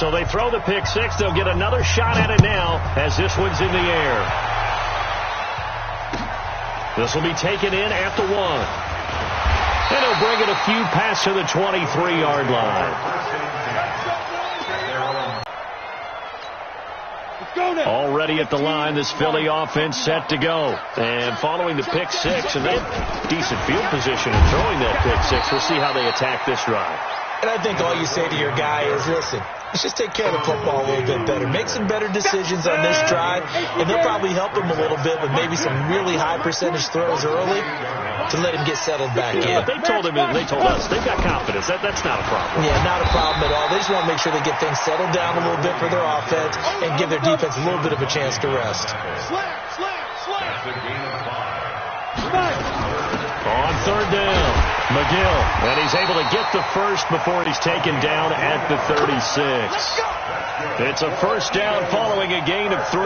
So they throw the pick six. They'll get another shot at it now as this one's in the air. This will be taken in at the 1. And he'll bring it a few past to the 23-yard line. Already at the line, this Philly offense set to go. And following the pick six, and they have decent field position in throwing that pick six. We'll see how they attack this drive. And I think all you say to your guy is, listen, let's just take care of the football a little bit better. Make some better decisions on this drive, and they'll probably help him a little bit with maybe some really high percentage throws early to let him get settled back in. But they told us they've got confidence. That's not a problem. Yeah, not a problem at all. They just want to make sure they get things settled down a little bit for their offense and give their defense a little bit of a chance to rest. On third down, McGill, and he's able to get the first before he's taken down at the 36. It's a first down following a gain of 3.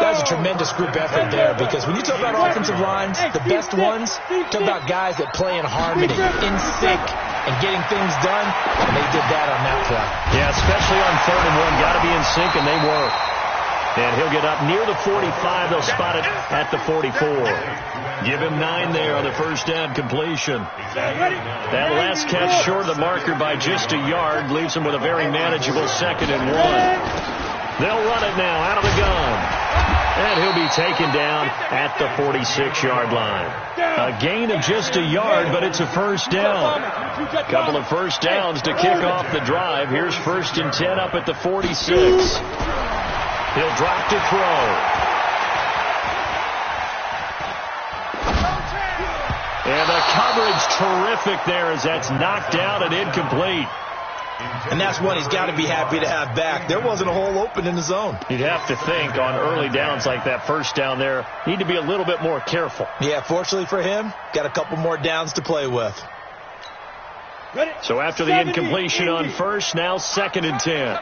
That's a tremendous group effort there, because when you talk about offensive lines, the best ones, talk about guys that play in harmony, in sync, and getting things done, and they did that on that play. Yeah, especially on 3rd and 1. Got to be in sync, and they were. And he'll get up near the 45. They'll spot it at the 44. Give him 9 there on the first down completion. That last catch short of the marker by just a yard leaves him with a very manageable 2nd and 1. They'll run it now out of the gun. And he'll be taken down at the 46-yard line. A gain of just a yard, but it's a first down. Couple of first downs to kick off the drive. Here's 1st and 10 up at the 46. He'll drop to throw. And the coverage terrific there as that's knocked down and incomplete. And that's one he's got to be happy to have back. There wasn't a hole open in the zone. You'd have to think on early downs like that first down there, need to be a little bit more careful. Yeah, fortunately for him, got a couple more downs to play with. So after the incompletion on first, now 2nd and 10.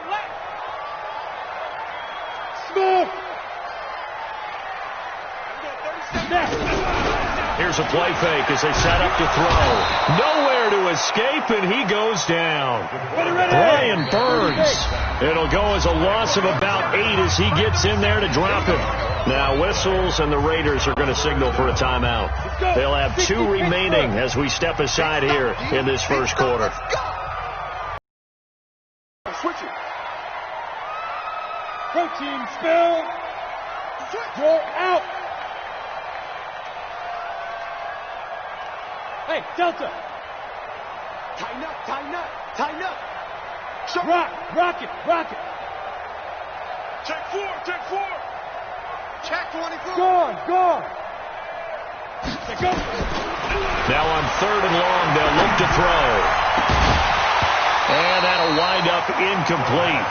Here's a play fake as they set up to throw. Nowhere to escape, and he goes down. Brian Burns. It'll go as a loss of about 8 as he gets in there to drop it. Now whistles, and the Raiders are going to signal for a timeout. They'll have 2 remaining as we step aside here in this first quarter. Switch it. Protein spill. You're out. Hey, Delta. Tighten up, tighten up, tighten up. Rock it. Check 4. Check 24. Gone. Go. Now on 3rd and long, they'll look to throw. And that'll wind up incomplete.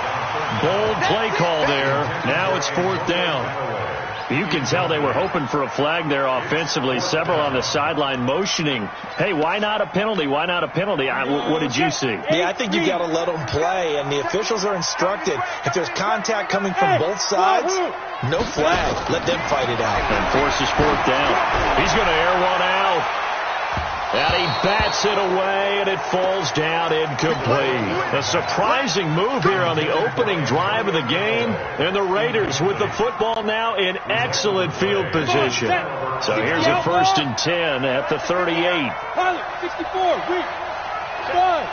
Bold play call there. Now it's 4th down. You can tell they were hoping for a flag there offensively. Several on the sideline motioning, hey, why not a penalty? Why not a penalty? What did you see? Yeah, I think you've got to let them play, and the officials are instructed. If there's contact coming from both sides, no flag. Let them fight it out. And forces 4th down. He's going to air one out. And he bats it away, and it falls down incomplete. A surprising move here on the opening drive of the game. And the Raiders with the football now in excellent field position. So here's a 1st and 10 at the 38. Pilot, 64, weak. 5.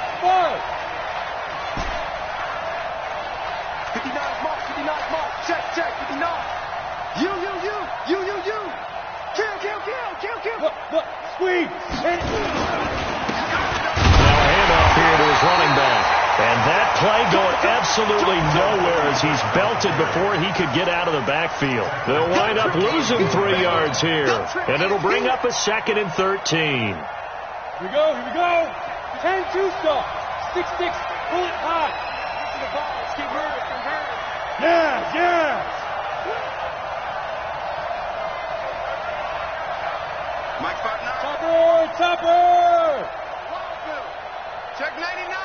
59 mark. Check, 59. You. Kill. Look, squeeze. Now a handoff here to his running back. And that play going absolutely nowhere as he's belted before he could get out of the backfield. They'll wind up losing 3 yards here. And it'll bring up a 2nd and 13. Here we go. 10-2 stop. 6-6. Pull it high. Get to the ball. Let's keep moving. Yeah. Mike Partner. Topper. Check 99.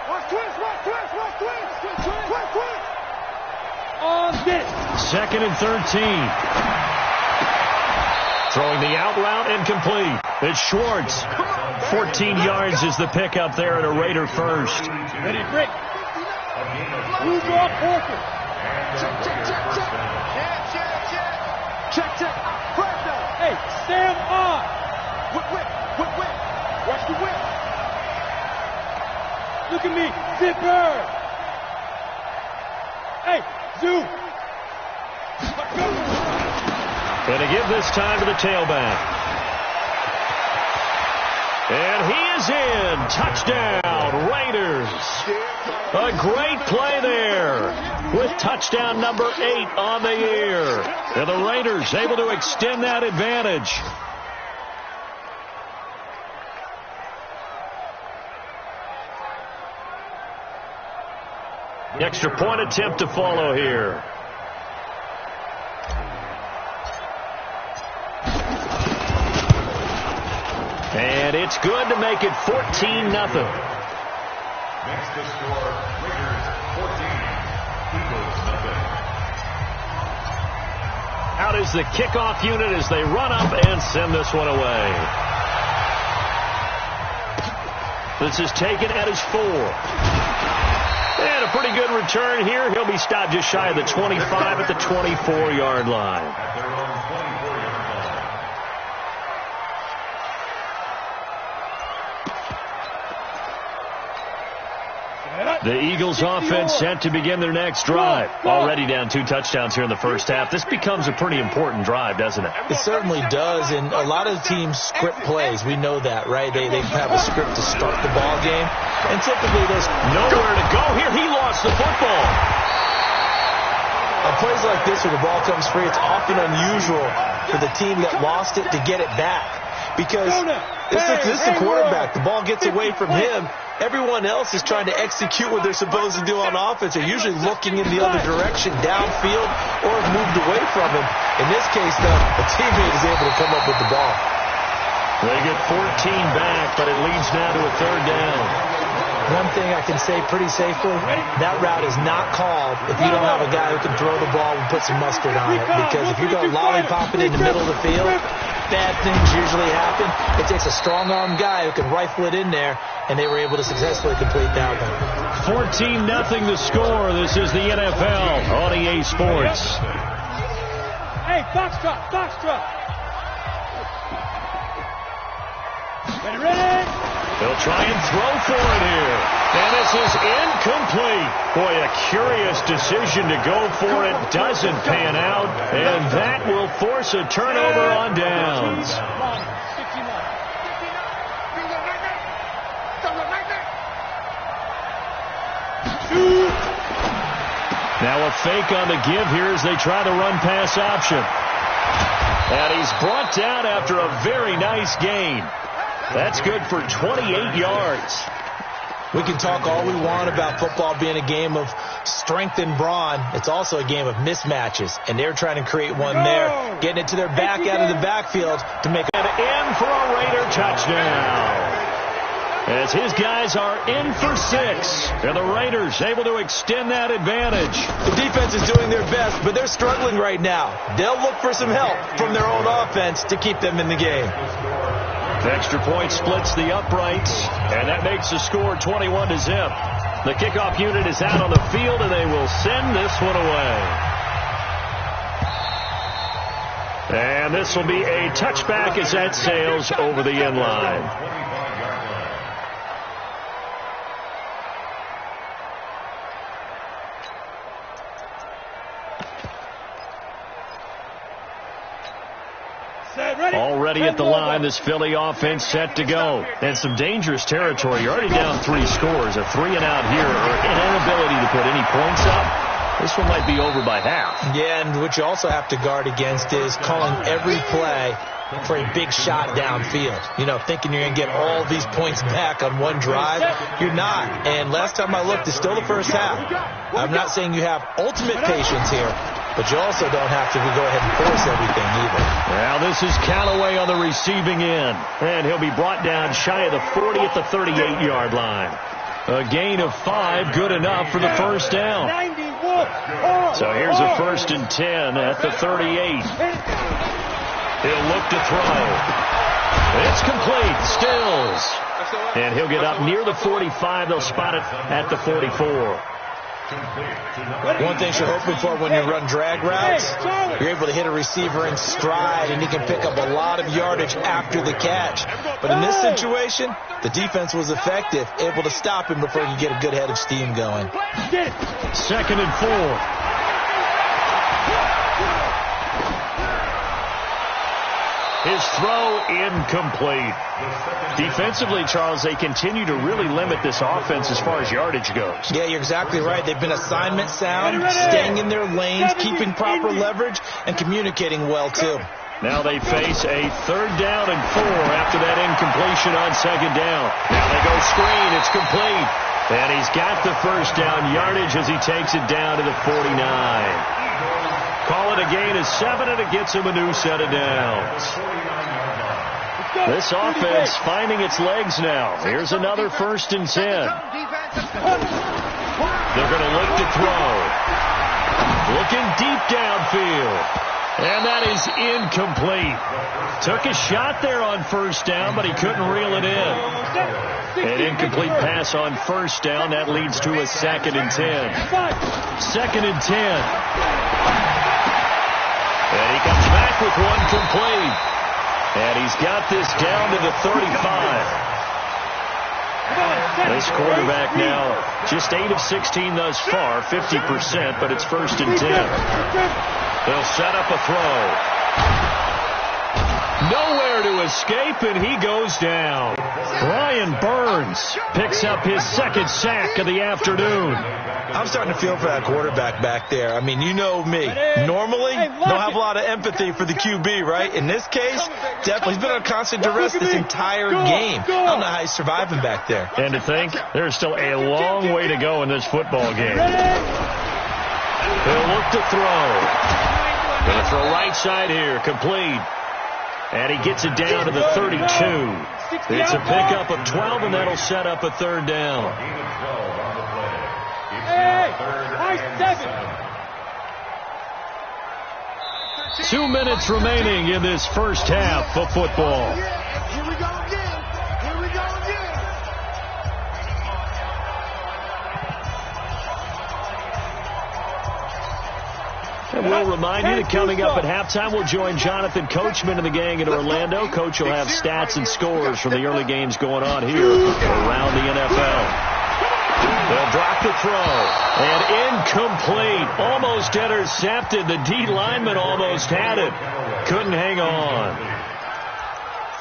Watch twist. On this. 2nd and 13. Throwing the out route incomplete. It's Schwartz. 14 yards is the pickup there at a Raider first. Ready, break. Who's off Porter? Check. Hey, Sam on. Whip. Watch the whip. Look at me. Zipper. Hey, zoom. And to give this time to the tailback. And he is in. Touchdown, Raiders. A great play there with touchdown number 8 on the year. And the Raiders able to extend that advantage. Extra point attempt to follow here. And it's good to make it 14-0. Next to score, Raiders 14, Eagles nothing. Out is the kickoff unit as they run up and send this one away. This is taken at his 4. And a pretty good return here. He'll be stopped just shy of the 25 at the 24-yard line. At their own 24-yard line. The Eagles offense set to begin their next drive. Already down 2 touchdowns here in the first half. This becomes a pretty important drive, doesn't it? It certainly does, and a lot of teams script plays. We know that, right? They have a script to start the ball game, and typically there's nowhere to go here. He lost the football. On plays like this where the ball comes free, it's often unusual for the team that lost it to get it back. Because this is the quarterback. The ball gets away from him. Everyone else is trying to execute what they're supposed to do on offense. They're usually looking in the other direction, downfield, or have moved away from him. In this case, though, a teammate is able to come up with the ball. They get 14 back, but it leads now to a 3rd down. One thing I can say pretty safely, that route is not called if you don't have a guy who can throw the ball and put some mustard on it. Because if you're going to lollipop it in the middle of the field, bad things usually happen. It takes a strong-arm guy who can rifle it in there, and they were able to successfully complete that one. 14-0 the score. This is the NFL on EA Sports. Hey, Foxtrot. Ready? They'll try and throw for it here. And this is incomplete. Boy, a curious decision to go for it. Doesn't pan out. And that will force a turnover on downs. Now a fake on the give here as they try the run-pass option. And he's brought down after a very nice gain. That's good for 28 yards. We can talk all we want about football being a game of strength and brawn. It's also a game of mismatches, and they're trying to create one there, getting it to their back out of the backfield to make it in for a Raider touchdown. As his guys are in for 6, and the Raiders able to extend that advantage. The defense is doing their best, but they're struggling right now. They'll look for some help from their own offense to keep them in the game. The extra point splits the uprights, and that makes the score 21-0. The kickoff unit is out on the field, and they will send this one away. And this will be a touchback as that sails over the end line. Already at the line, this Philly offense set to go. And some dangerous territory. You're already down 3 scores. A 3-and-out here, or an inability to put any points up. This one might be over by half. Yeah, and what you also have to guard against is calling every play for a big shot downfield. You know, thinking you're going to get all these points back on one drive. You're not. And last time I looked, it's still the first half. I'm not saying you have ultimate patience here, but you also don't have to go ahead and force everything either. Now this is Callaway on the receiving end. And he'll be brought down shy of the 40 at the 38-yard line. A gain of 5, good enough for the first down. So here's a 1st and 10 at the 38. He'll look to throw. It's complete. Stills. And he'll get up near the 45. They'll spot it at the 44. One thing you're hoping for when you run drag routes, you're able to hit a receiver in stride, and he can pick up a lot of yardage after the catch. But in this situation, the defense was effective, able to stop him before he could get a good head of steam going. 2nd and 4. His throw incomplete. Defensively, Charles, they continue to really limit this offense as far as yardage goes. Yeah, you're exactly right. They've been assignment sound, staying in their lanes, keeping proper leverage, and communicating well, too. Now they face a 3rd down and 4 after that incompletion on 2nd down. Now they go screen. It's complete. And he's got the 1st down yardage as he takes it down to the 49. Call it a gain of 7, and it gets him a new set of downs. This offense finding its legs now. Here's another 1st and 10. They're going to look to throw. Looking deep downfield. And that is incomplete. Took a shot there on 1st down, but he couldn't reel it in. An incomplete pass on 1st down. That leads to a 2nd and 10. 2nd and 10. And he comes back with one complete. And he's got this down to the 35. This quarterback now just 8 of 16 thus far, 50%, but it's 1st and 10. They'll set up a throw. Nowhere to escape, and he goes down. Brian Burns picks up his 2nd sack of the afternoon. I'm starting to feel for that quarterback back there. I mean, you know me. Normally, don't have a lot of empathy for the QB, right? In this case, definitely. He's been on constant duress this entire game. I don't know how he's surviving back there. And to think, there's still a long way to go in this football game. He'll look to throw. Going to throw right side here, complete. And he gets it down to the 32. It's a pickup of 12, and that'll set up a 3rd down. Hey, 7. 2 minutes remaining in this 1st half of football. Here we go again. Here we go again. And we'll remind you that coming up at halftime, we'll join Jonathan Coachman and the gang in Orlando. Coach will have stats and scores from the early games going on here around the NFL. They'll drop the throw. And incomplete. Almost intercepted. The D lineman almost had it. Couldn't hang on.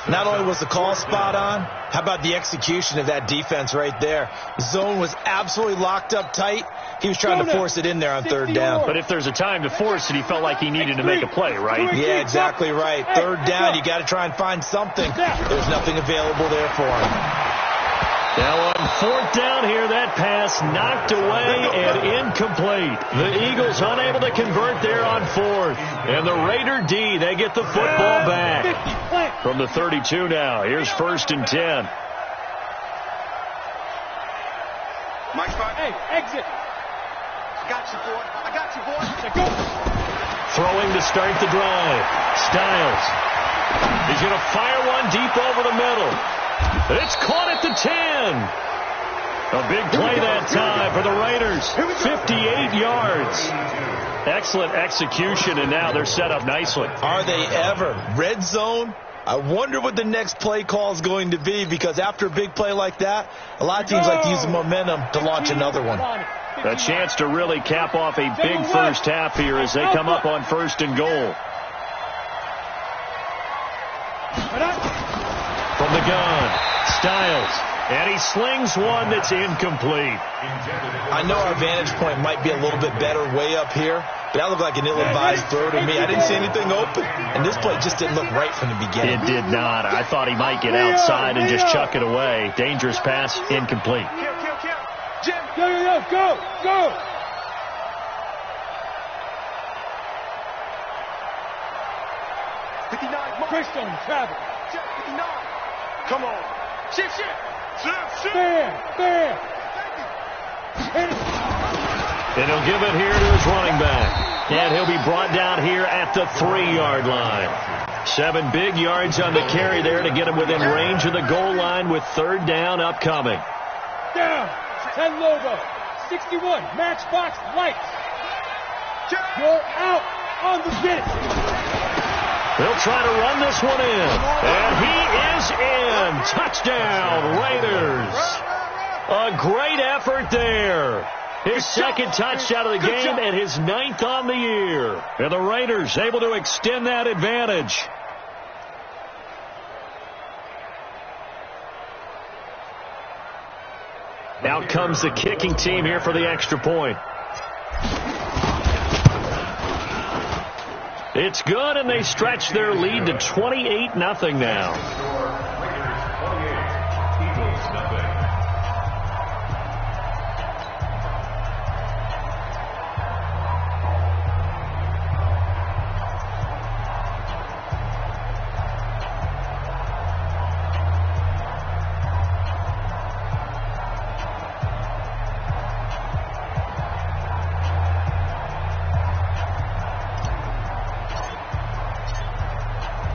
Not only was the call spot on, how about the execution of that defense right there? Zone was absolutely locked up tight. He was trying to force it in there on 3rd down. But if there's a time to force it, he felt like he needed to make a play, right? Yeah, exactly right. 3rd down, you got to try and find something. There's nothing available there for him. Now on 4th down here, that pass knocked away and incomplete. The Eagles unable to convert there on 4th. And the Raider D, they get the football back. From the 32 now, here's 1st and 10. Hey, exit. I got you, boy. I got you, boy. Go. Throwing to start the drive. Styles. He's going to fire one deep over the middle. It's caught at the 10. A big play that time for the Raiders. 58 yards. Excellent execution, and now they're set up nicely. Are they ever? Red zone? I wonder what the next play call is going to be, because after a big play like that, a lot of teams like to use the momentum to launch another one. A chance to really cap off a big 1st half here as they come up on 1st and goal. From the gun, Styles, and he slings one that's incomplete. I know our vantage point might be a little bit better way up here, but that looked like an ill-advised throw to me. I didn't see anything open, and this play just didn't look right from the beginning. It did not. I thought he might get outside and just chuck it away. Dangerous pass, incomplete. Jim, go. Christian, travel. 59. Come on. Shift. Fair. And he'll give it here to his running back. And he'll be brought down here at the 3-yard line. 7 big yards on the carry there to get him within range of the goal line with 3rd down upcoming. Down. 10 logo. 61. Matchbox lights. You're out on the bench. They'll try to run this one in. And he is in. Touchdown, Raiders. A great effort there. His 2nd touchdown of the game and his 9th on the year. And the Raiders able to extend that advantage. Out comes the kicking team here for the extra point. It's good, and they stretch their lead to 28-0 now.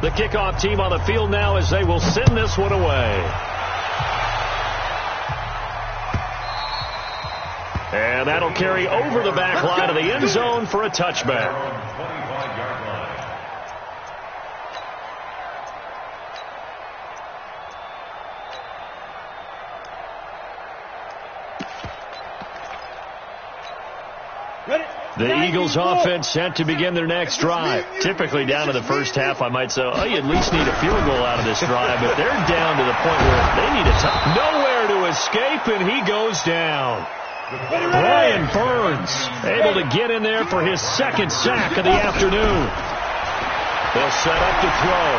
The kickoff team on the field now as they will send this one away. And that'll carry over the back line of the end zone for a touchback. The Eagles offense set to begin their next drive. Typically down to the first half, I might say, oh, you at least need a field goal out of this drive, but they're down to the point where they need a nowhere to escape, and he goes down. Brian Burns able to get in there for his 2nd sack of the afternoon. They'll set up to throw.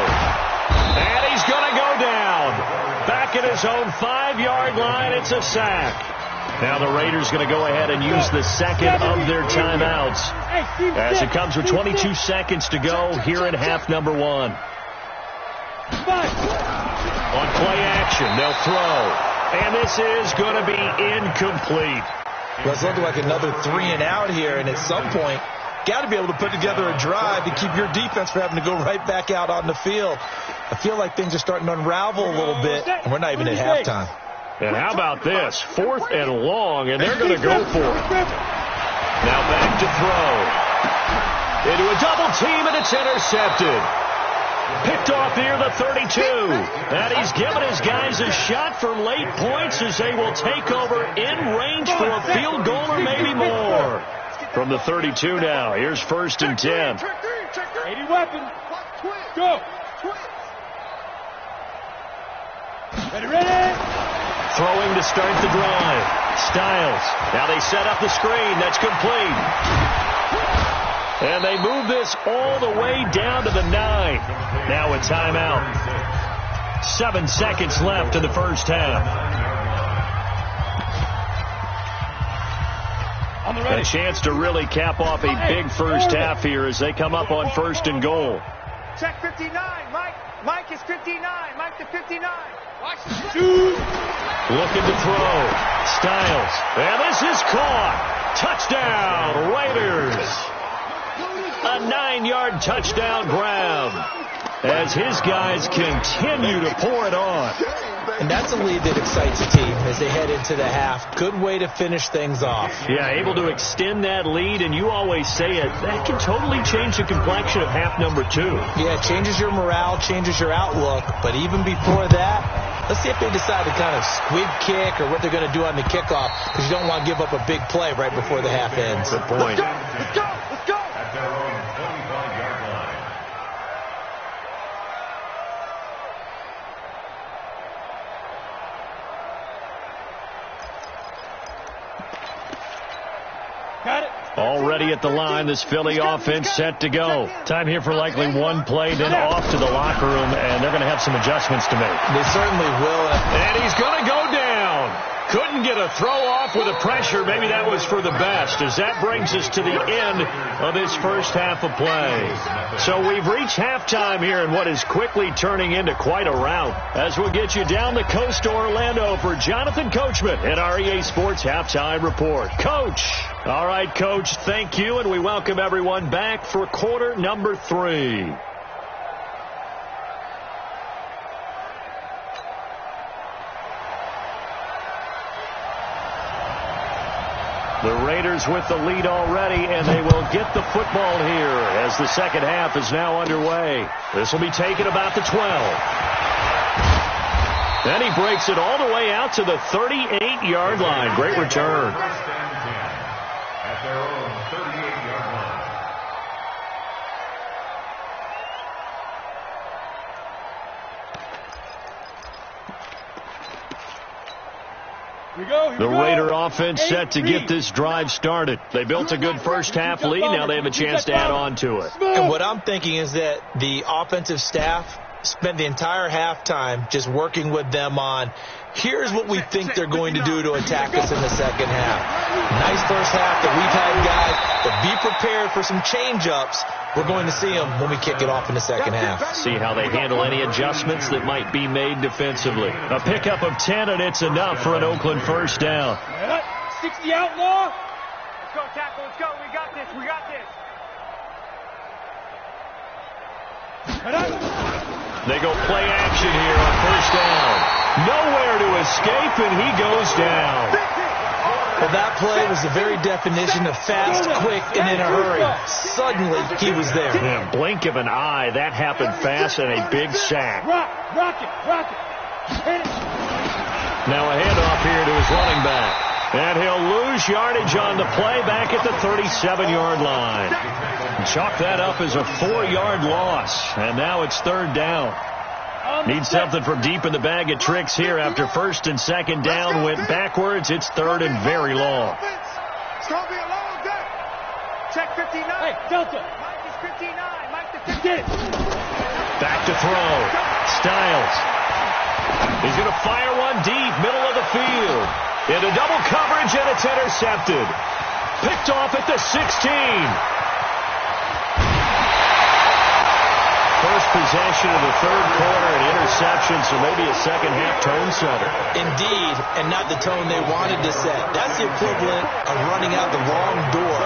And he's going to go down. Back at his own 5-yard line, it's a sack. Now the Raiders going to go ahead and use the 2nd of their timeouts as it comes with 22 seconds to go here in half number 1. On play action, they'll throw. And this is going to be incomplete. Well, it's looking like another 3 and out here, and at some point, got to be able to put together a drive to keep your defense from having to go right back out on the field. I feel like things are starting to unravel a little bit, and we're not even at halftime. And how about this? 4th and long, and they're going to go for it. Now back to throw. Into a double team, and it's intercepted. Picked off near the 32. And he's given his guys a shot for late points as they will take over in range for a field goal or maybe more. From the 32 now, here's 1st and 10. 80 weapon. Go. Ready. Throwing to start the drive. Styles. Now they set up the screen. That's complete. And they move this all the way down to the 9. Now a timeout. 7 seconds left in the first half. A chance to really cap off a big first half here as they come up on 1st and goal. Check 59. Mike is 59. Mike to 59. Looking to throw. Styles. And this is caught. Touchdown, Raiders. A 9-yard touchdown grab as his guys continue to pour it on. And that's a lead that excites a team as they head into the half. Good way to finish things off. Yeah, able to extend that lead, and you always say it, that can totally change the complexion of half number 2. Yeah, it changes your morale, changes your outlook, but even before that, let's see if they decide to kind of squib kick or what they're going to do on the kickoff, because you don't want to give up a big play right before the half ends. Good point. Let's go. At their own 25-yard line. Got it. Already at the line, this Philly offense set to go. Time here for likely one play, then off to the locker room, and they're going to have some adjustments to make. They certainly will. And he's going to go down. Couldn't get a throw off with the pressure. Maybe that was for the best, as that brings us to the end of this first half of play. So we've reached halftime here in what is quickly turning into quite a rout, as we'll get you down the coast to Orlando for Jonathan Coachman in our EA Sports Halftime Report. Coach. All right, Coach, thank you, and we welcome everyone back for quarter number 3. The Raiders with the lead already, and they will get the football here as the second half is now underway. This will be taken about the 12. And he breaks it all the way out to the 38-yard line. Great return. At their own 38-yard line. The Raider offense set to get this drive started. They built a good first half lead. Now they have a chance to add on to it. And what I'm thinking is that the offensive staff spent the entire halftime just working with them on, here's what we think they're going to do to attack us in the second half. Nice first half that we've had, guys, but be prepared for some change-ups. We're going to see them when we kick it off in the second half. See how they handle any adjustments that might be made defensively. A pickup of 10, and it's enough for an Oakland first down. 60 outlaw. Let's go, tackle. Let's go. We got this. We got this. They go play action here on first down. Nowhere to escape, and he goes down. Well, that play was the very definition of fast, quick, and in a hurry. Suddenly, he was there. Yeah, blink of an eye, that happened fast, and a big sack. Rock it. Hit it. Now a handoff here to his running back. And he'll lose yardage on the play back at the 37-yard line. Chalk that up as a 4-yard loss. And now it's third down. Need something from deep in the bag of tricks here after first and second down went backwards. It's third and very long. It's going to be a long day. Check 59. Hey, Delta. Mike is 59. Mike the 50. Get it. Back to throw. Styles. He's going to fire one deep, middle of the field. Into double coverage, and it's intercepted. Picked off at the 16. First possession of the third quarter, an interception, so maybe a second-half tone setter. Indeed, and not the tone they wanted to set. That's the equivalent of running out the wrong door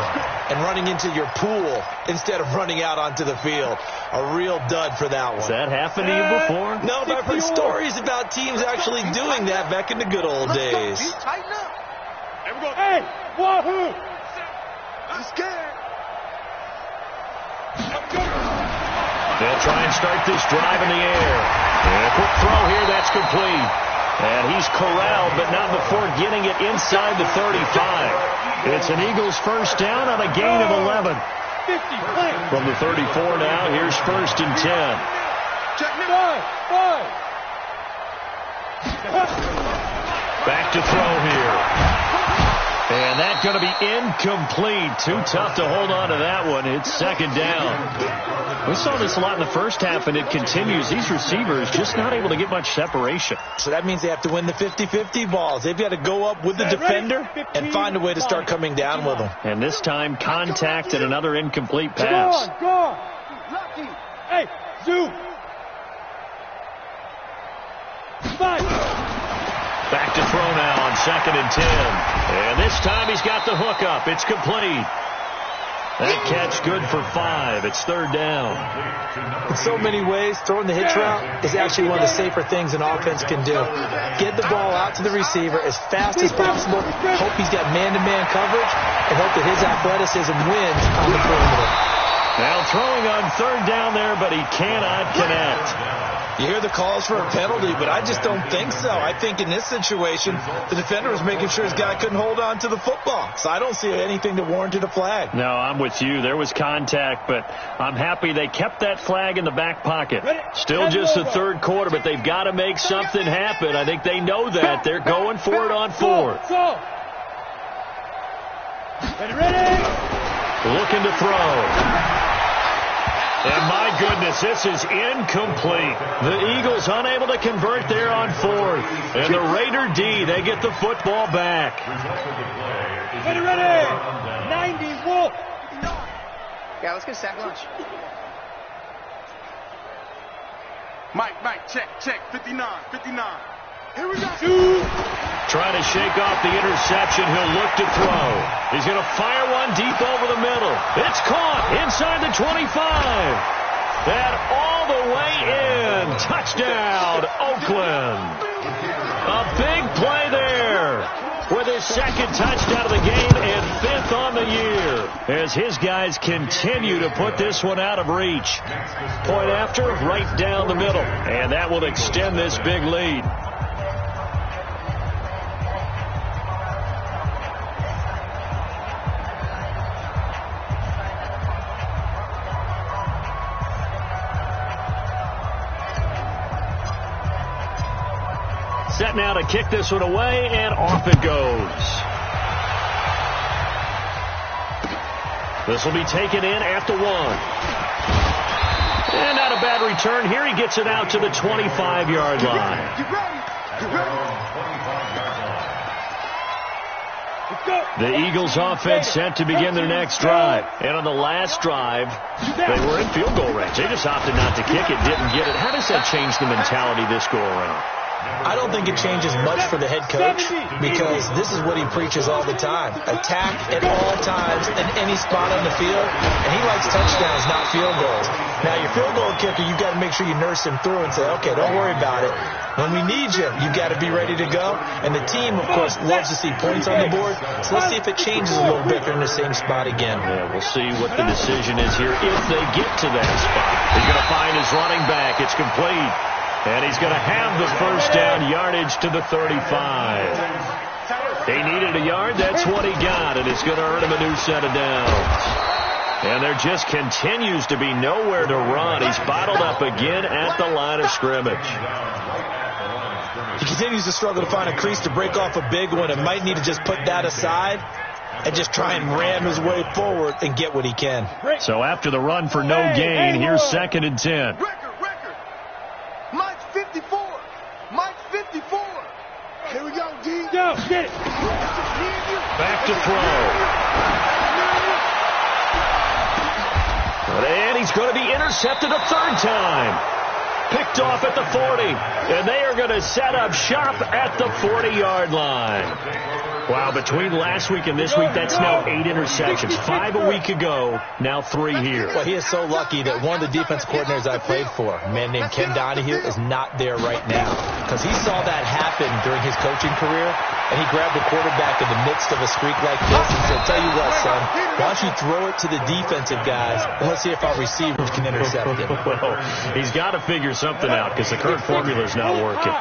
and running into your pool instead of running out onto the field. A real dud for that one. Has that happened to you before? No, but I've heard stories about teams actually doing that back in the good old days. Tighten up. There we go. Hey, wahoo. I'm scared. They'll try and start this drive in the air. And a quick throw here, that's complete. And he's corralled, but not before getting it inside the 35. It's an Eagles first down on a gain of 11. 50, play. From the 34 now, here's first and 10. Check me. 5. Back to throw here. And that's going to be incomplete. Too tough to hold on to that one. It's second down. We saw this a lot in the first half, and it continues. These receivers just not able to get much separation. So that means they have to win the 50-50 balls. They've got to go up with the defender and find a way to start coming down with them. And this time, contact and another incomplete pass. Go on. Lucky. Hey, zoom. 5. Back to throw now on second and 10. And this time he's got the hook up. It's complete. That catch good for 5. It's third down. In so many ways, throwing the hitch route is actually one of the safer things an offense can do. Get the ball out to the receiver as fast as possible. Hope he's got man-to-man coverage and hope that his athleticism wins on the perimeter. Now throwing on third down there, but he cannot connect. You hear the calls for a penalty, but I just don't think so. I think in this situation, the defender was making sure his guy couldn't hold on to the football. So I don't see anything that warranted a flag. No, I'm with you. There was contact, but I'm happy they kept that flag in the back pocket. Still just the third quarter, but they've got to make something happen. I think they know that. They're going for it on fourth. Ready? Looking to throw. And my goodness, this is incomplete. The Eagles unable to convert there on fourth. And the Raider D, they get the football back. Ready? 90, Wolf. Yeah, let's get sack lunch. Mike, check. 59. Here we go. Trying to shake off the interception. He'll look to throw. He's going to fire one deep over the middle. It's caught inside the 25. And all the way in. Touchdown, Oakland. A big play there with his second touchdown of the game and 5th on the year as his guys continue to put this one out of reach. Point after, right down the middle, and that will extend this big lead. Set now to kick this one away, and off it goes. This will be taken in at the 1. And not a bad return here. He gets it out to the 25-yard line. The Eagles offense set to begin their next drive. And on the last drive, they were in field goal range. They just opted not to kick it, didn't get it. How does that change the mentality this go around? I don't think it changes much for the head coach because this is what he preaches all the time. Attack at all times in any spot on the field, and he likes touchdowns, not field goals. Now, your field goal kicker, you've got to make sure you nurse him through and say, okay, don't worry about it. When we need you, you've got to be ready to go. And the team, of course, loves to see points on the board, so let's see if it changes a little bit if they're in the same spot again. Yeah, we'll see what the decision is here if they get to that spot. He's going to find his running back. It's complete. And he's going to have the first down yardage to the 35. He needed a yard. That's what he got, and it's going to earn him a new set of downs. And there just continues to be nowhere to run. He's bottled up again at the line of scrimmage. He continues to struggle to find a crease to break off a big one and might need to just put that aside and just try and ram his way forward and get what he can. So after the run for no gain, here's 2nd and 10. Mike's 54. Mike's 54. Here we go, D. Go, get it. Back to throw. And he's going to be intercepted a 3rd time. Picked off at the 40. And they are going to set up shop at the 40-yard line. Wow, between last week and this week, that's now 8 interceptions. 5 a week ago, now 3 here. Well, he is so lucky that one of the defense coordinators I played for, a man named Ken Donahue, is not there right now. Because he saw that happen during his coaching career, and he grabbed the quarterback in the midst of a streak like this and said, tell you what, son, why don't you throw it to the defensive guys, and let's see if our receivers can intercept it. Well, he's got to figure something out because the current formula is not working.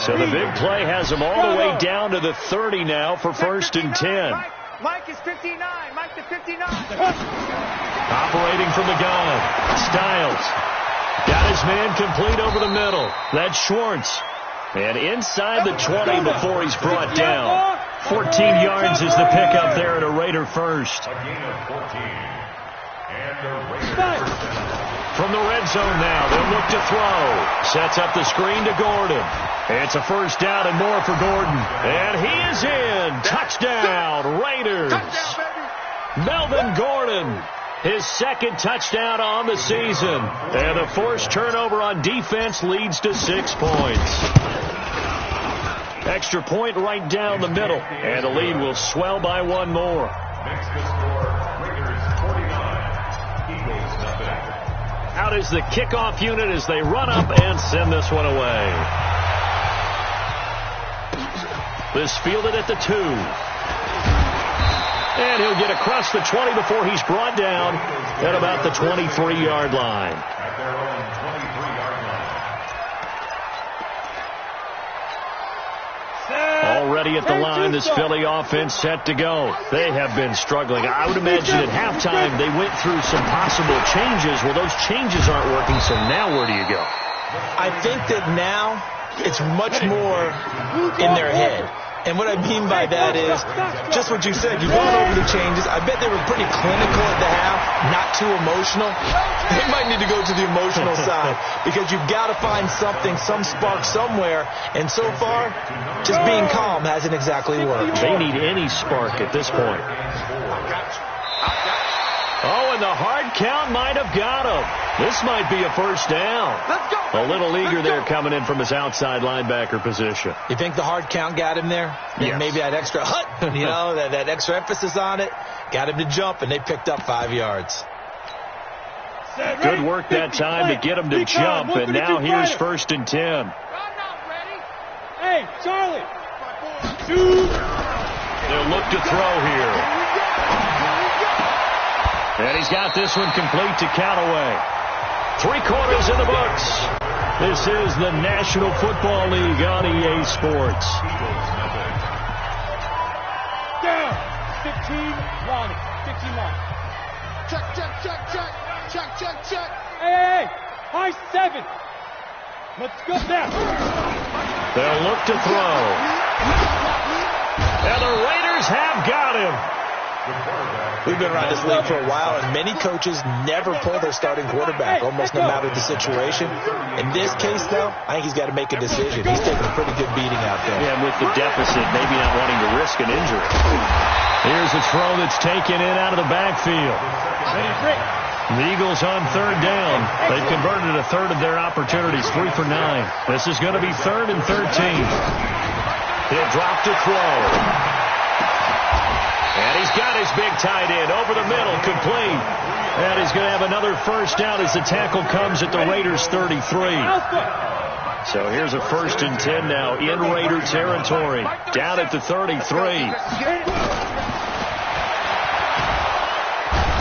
So the big play has him all the way down to the 30 now for 1st and 10. Mike is 59. Mike to 59. Operating from the gun. Styles. Got his man complete over the middle. That's Schwartz. And inside the 20 before he's brought down. 14 yards is the pickup there at a Raider first. A gain of 14. And the Raiders From the red zone now, they'll look to throw. Sets up the screen to Gordon. It's a first down and more for Gordon. And he is in. Touchdown, Raiders. Melvin Gordon, his 2nd touchdown on the season. And the forced turnover on defense leads to 6 points. Extra point right down the middle. And the lead will swell by 1 more. Next to score, Raiders 49, Eagles nothing. Out is the kickoff unit as they run up and send this one away. This fielded at the 2. And he'll get across the 20 before he's brought down at about the 23-yard line. At their own 23-yard line. Already at the line, this Philly offense set to go. They have been struggling. I would imagine at halftime they went through some possible changes. Well, those changes aren't working, so now where do you go? I think that now it's much more in their head. And what I mean by that is just what you said. You've gone over the changes. I bet they were pretty clinical at the half, not too emotional. They might need to go to the emotional side because you've got to find something, some spark somewhere. And so far, just being calm hasn't exactly worked. They need any spark at this point. Oh, and the hard count might have got him. This might be a first down. A little eager there coming in from his outside linebacker position. You think the hard count got him there? Yes. Maybe that extra that extra emphasis on it got him to jump, and they picked up 5 yards. Good work that time to get him to jump, and now here's 1st and 10. Hey, Charlie. They'll look to throw here. And he's got this one complete to Callaway. 3 quarters in the books. This is the National Football League on EA Sports. Down. 15 line. 15 line. Check. Hey. High 7. Let's go now. They'll look to throw. And the Raiders have got him. We've been around this league for a while, and many coaches never pull their starting quarterback, almost no matter the situation. In this case, though, I think he's got to make a decision. He's taking a pretty good beating out there. Yeah, and with the deficit, maybe not wanting to risk an injury. Here's a throw that's taken in out of the backfield. The Eagles on 3rd down. They've converted a third of their opportunities, 3 for 9. This is going to be 3rd and 13. He'll drop to throw. And he's got his big tight end over the middle, complete. And he's going to have another first down as the tackle comes at the Raiders' 33. So here's a 1st and 10 now in Raider territory, down at the 33.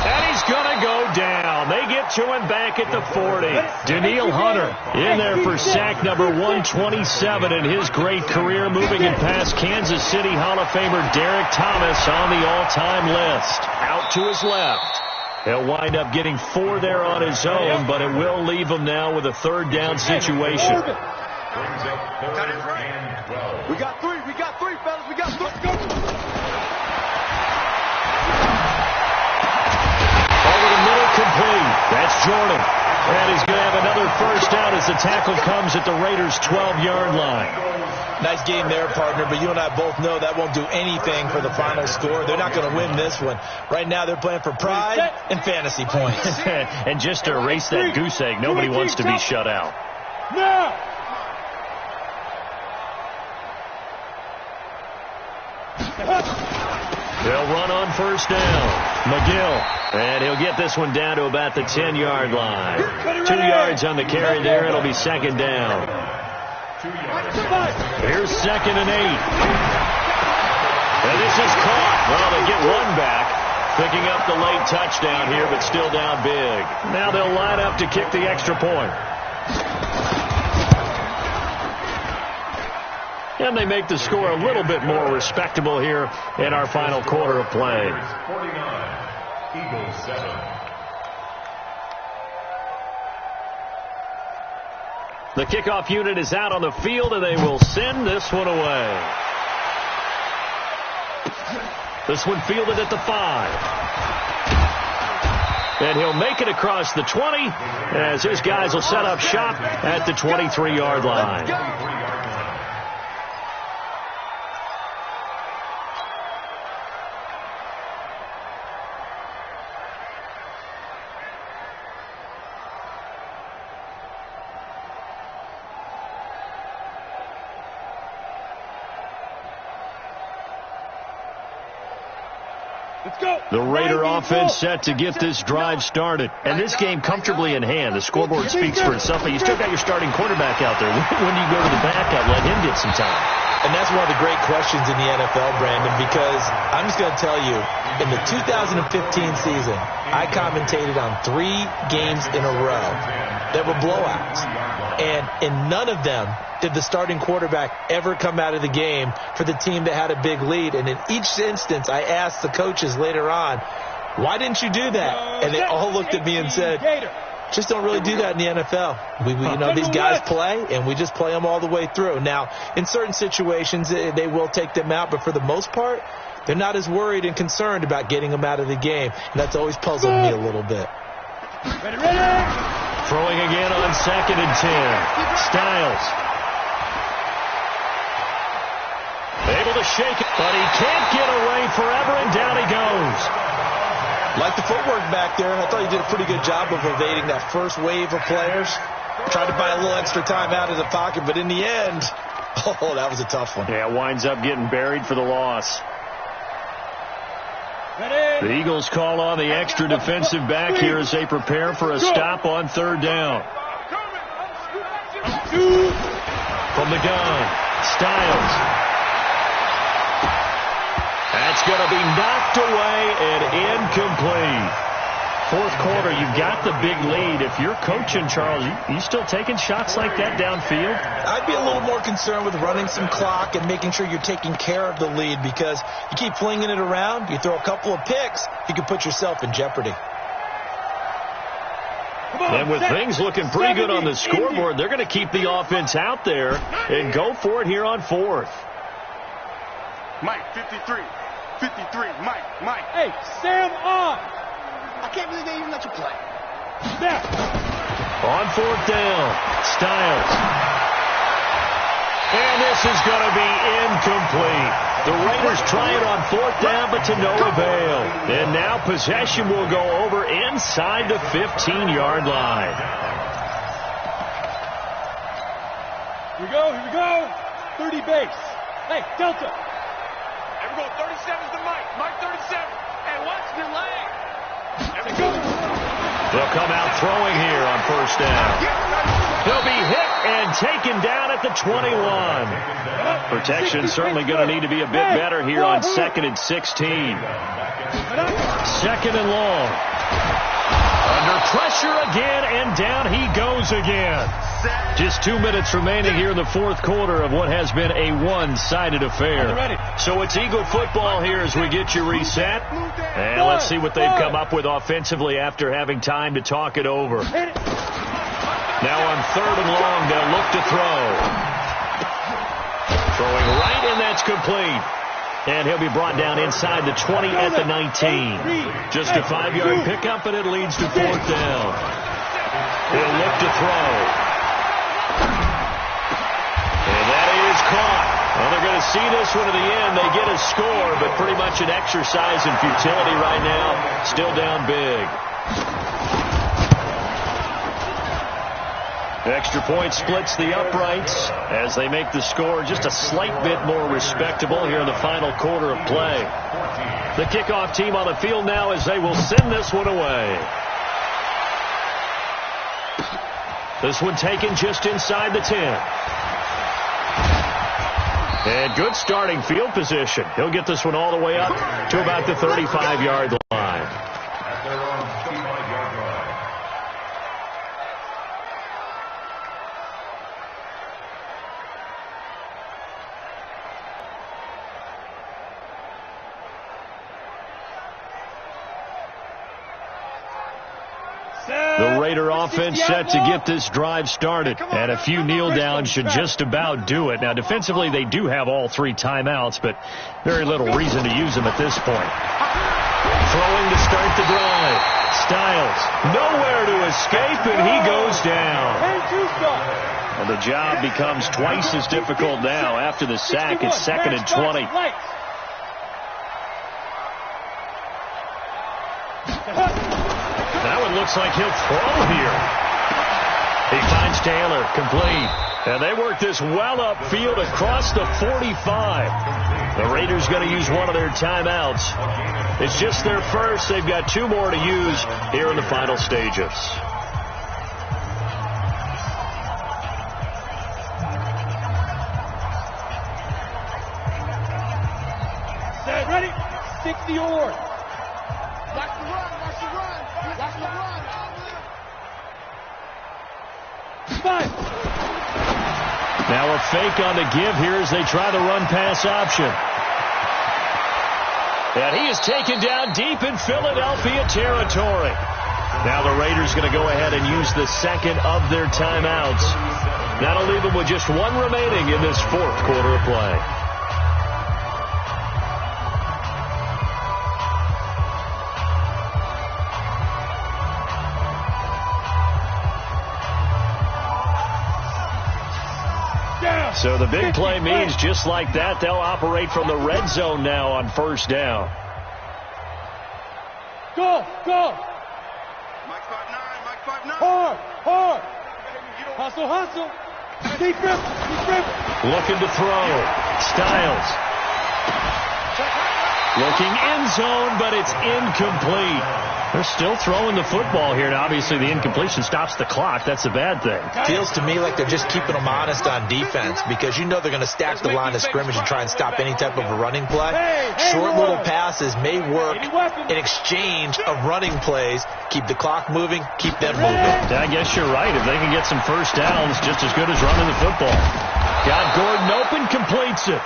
And he's going to go down. They get to him back at the 40. Danielle Hunter in there for sack number 127 in his great career, moving it past Kansas City Hall of Famer Derek Thomas on the all-time list. Out to his left. He'll wind up getting 4 there on his own, but it will leave him now with a 3rd down situation. We got 3, fellas. We got 3. Let's go. Complete. That's Jordan. And he's going to have another first down as the tackle comes at the Raiders' 12-yard line. Nice game there, partner, but you and I both know that won't do anything for the final score. They're not going to win this one. Right now they're playing for pride and fantasy points. And just to erase that goose egg, nobody wants to be shut out. Now. They'll run on first down. McGill. And he'll get this one down to about the 10-yard line. 2 yards on the carry there. It'll be 2nd down. Here's 2nd and 8. And this is caught. Well, they get one back. Picking up the late touchdown here, but still down big. Now they'll line up to kick the extra point. And they make the score a little bit more respectable here in our final quarter of play. 49, Eagles 7. The kickoff unit is out on the field, and they will send this one away. This one fielded at the 5. And he'll make it across the 20 as his guys will set up shop at the 23-yard line. The Raider offense set to get this drive started. And this game comfortably in hand. The scoreboard speaks for itself, but you still got your starting quarterback out there. When do you go to the backup, let him get some time? And that's one of the great questions in the NFL, Brandon, because I'm just going to tell you, in the 2015 season, I commentated on 3 games in a row that were blowouts. And in none of them did the starting quarterback ever come out of the game for the team that had a big lead. And in each instance, I asked the coaches later on, why didn't you do that? And they all looked at me and said, just don't really do that in the NFL. You know, these guys play, and we just play them all the way through. Now, in certain situations, they will take them out, but for the most part, they're not as worried and concerned about getting them out of the game. And that's always puzzled me a little bit. Throwing again on 2nd and 10. Styles. Able to shake it, but he can't get away forever, and down he goes. Like the footwork back there, I thought he did a pretty good job of evading that first wave of players. Tried to buy a little extra time out of the pocket, but in the end, oh, that was a tough one. Yeah, winds up getting buried for the loss. The Eagles call on the extra defensive back here as they prepare for a stop on 3rd down. From the gun, Styles. At That's going to be knocked away and incomplete. Fourth quarter, you've got the big lead. If you're coaching, Charles, you still taking shots like that downfield? I'd be a little more concerned with running some clock and making sure you're taking care of the lead, because you keep flinging it around, you throw a couple of picks, you can put yourself in jeopardy. And with things looking pretty good on the scoreboard, they're going to keep the offense out there and go for it here on fourth. Mike, 53. 53. Mike. Hey, Sam on. I can't believe they even let you play. Snap. On fourth down, Styles. And this is going to be incomplete. The Raiders try it on fourth down, but to no avail. And now possession will go over inside the 15-yard line. Here we go. 30 base. Hey, Delta. Here we go. 37's to Mike. Mike 37. Hey, watch the leg. There we go. They'll come out throwing here on first down. He'll be hit and taken down at the 21. Protection certainly going to need to be a bit better here on 2nd and 16. 2nd and long. Under pressure again, and down he goes again. Just 2 minutes remaining here in the fourth quarter of what has been a one-sided affair. So it's Eagle football here as we get you reset. And let's see what they've come up with offensively after having time to talk it over. Now on 3rd and long, they'll look to throw. Throwing right, and that's complete. And he'll be brought down inside the 20 at the 19. Just a 5-yard pickup, and it leads to 4th down. He'll look to throw. And that is caught. Well, they're going to see this one to the end. They get a score, but pretty much an exercise in futility right now. Still down big. Extra point splits the uprights as they make the score just a slight bit more respectable here in the final quarter of play. The kickoff team on the field now as they will send this one away. This one taken just inside the 10. And good starting field position. He'll get this one all the way up to about the 35-yard line. The Raider offense set to get this drive started, and a few kneel downs should just about do it. Now, defensively, they do have all 3 timeouts, but very little reason to use them at this point. Throwing to start the drive. Styles, nowhere to escape, and he goes down. And the job becomes twice as difficult now after the sack. It's 2nd and 20. Now it looks like he'll throw here. He finds Taylor, complete. And they work this well upfield across the 45. The Raiders going to use one of their timeouts. It's just their first. They've got 2 more to use here in the final stages. Set, ready? 60 or. Watch the run. Watch the run. 5. Now a fake on the give here as they try the run-pass option. And he is taken down deep in Philadelphia territory. Now the Raiders going to go ahead and use the second of their timeouts. That'll leave them with just 1 remaining in this fourth quarter of play. So the big play means just like that, they'll operate from the red zone now on first down. Go. Mike 5'9". Hard. Hustle. Defense. Looking to throw. Styles. Looking end zone, but it's incomplete. They're still throwing the football here. Now, obviously, the incompletion stops the clock. That's a bad thing. Feels to me like they're just keeping them honest on defense because you know they're going to stack the line of scrimmage and try and stop any type of a running play. Short little passes may work in exchange of running plays. Keep the clock moving, keep them moving. I guess you're right. If they can get some first downs, just as good as running the football. Got Gordon open, completes it.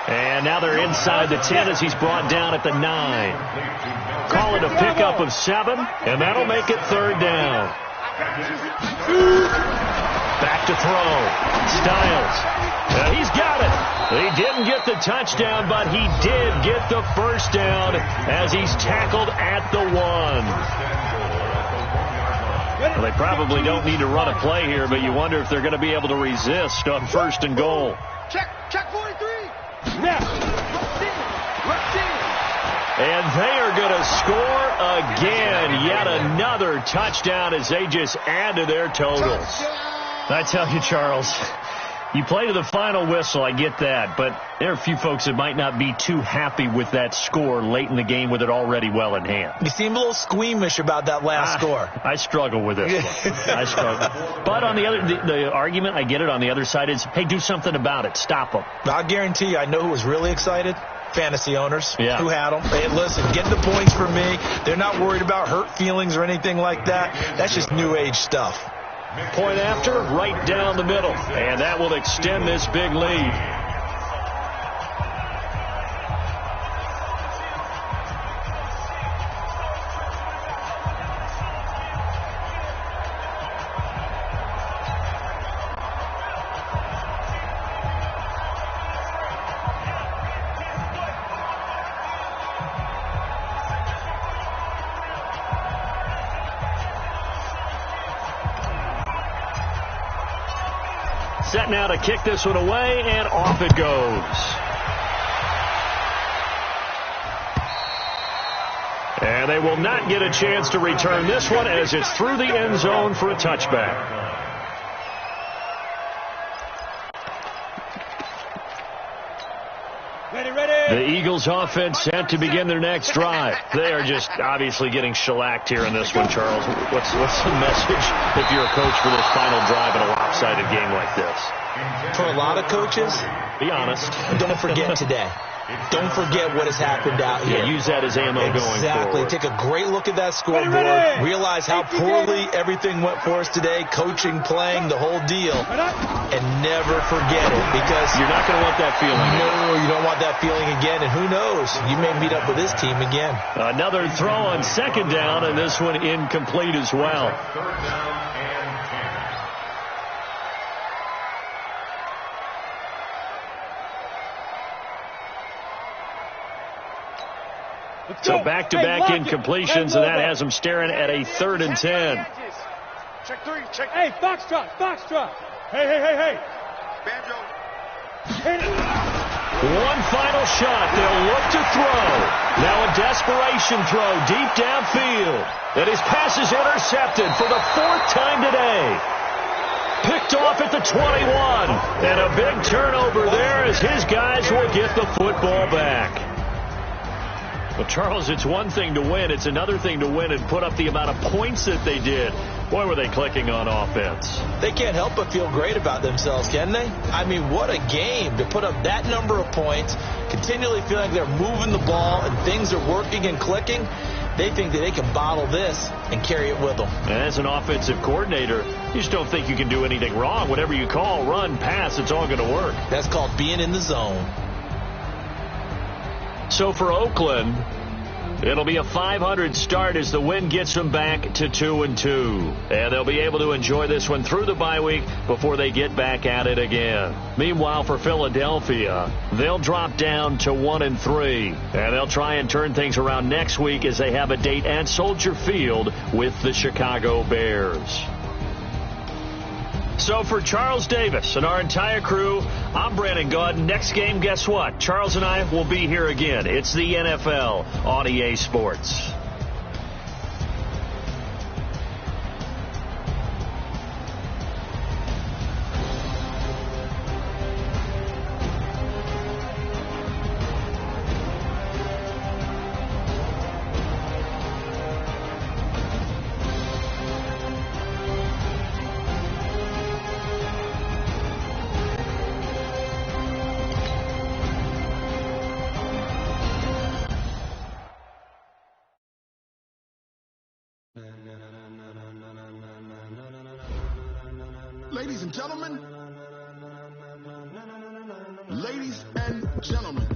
And now they're inside the 10 as he's brought down at the 9. Call it a pickup of 7, and that'll make it third down. Back to throw. Styles. He's got it. He didn't get the touchdown, but he did get the first down as he's tackled at the 1. Well, they probably don't need to run a play here, but you wonder if they're going to be able to resist on first and goal. Check 43. And they are going to score again. Yet another touchdown as they just add to their totals. I tell you, Charles, you play to the final whistle, I get that. But there are a few folks that might not be too happy with that score late in the game with it already well in hand. You seem a little squeamish about that last score. I struggle with this one. I struggle. But on the other, the argument, I get it, on the other side is, hey, do something about it. Stop them. I'll guarantee you, I know who was really excited. Fantasy owners who had them. Hey, listen, get the points for me. They're not worried about hurt feelings or anything like that. That's just new age stuff. Point after, right down the middle. And that will extend this big lead. Set now to kick this one away, and off it goes. And they will not get a chance to return this one as it's through the end zone for a touchback. The Eagles offense set to begin their next drive. They are just obviously getting shellacked here in this one, Charles. What's the message if you're a coach for this final drive in a lopsided game like this? For a lot of coaches, be honest. Don't forget today. Don't forget what has happened out here. Yeah, use that as ammo going forward. Exactly. Take a great look at that scoreboard. Realize how poorly everything went for us today. Coaching, playing, the whole deal. And never forget it because you're not going to want that feeling. No, you don't want that feeling again. And who knows? You may meet up with this team again. Another throw on second down, and this one incomplete as well. So back-to-back incompletions, and that has them staring at a 3rd and 10. Check 3, check. Hey, Foxtrot. Hey. Banjo. One final shot. They'll look to throw. Now a desperation throw deep downfield. And his pass is intercepted for the 4th time today. Picked off at the 21. And a big turnover there as his guys will get the football back. Well, Charles, it's one thing to win. It's another thing to win and put up the amount of points that they did. Boy, were they clicking on offense. They can't help but feel great about themselves, can they? I mean, what a game to put up that number of points, continually feeling like they're moving the ball and things are working and clicking. They think that they can bottle this and carry it with them. And as an offensive coordinator, you just don't think you can do anything wrong. Whatever you call, run, pass, it's all going to work. That's called being in the zone. So for Oakland, it'll be a 500 start as the win gets them back to 2-2. And they'll be able to enjoy this one through the bye week before they get back at it again. Meanwhile, for Philadelphia, they'll drop down to 1-3. And they'll try and turn things around next week as they have a date at Soldier Field with the Chicago Bears. So for Charles Davis and our entire crew, I'm Brandon Gaudin. Next game, guess what? Charles and I will be here again. It's the NFL on EA Sports. Ladies and gentlemen. Ladies and gentlemen.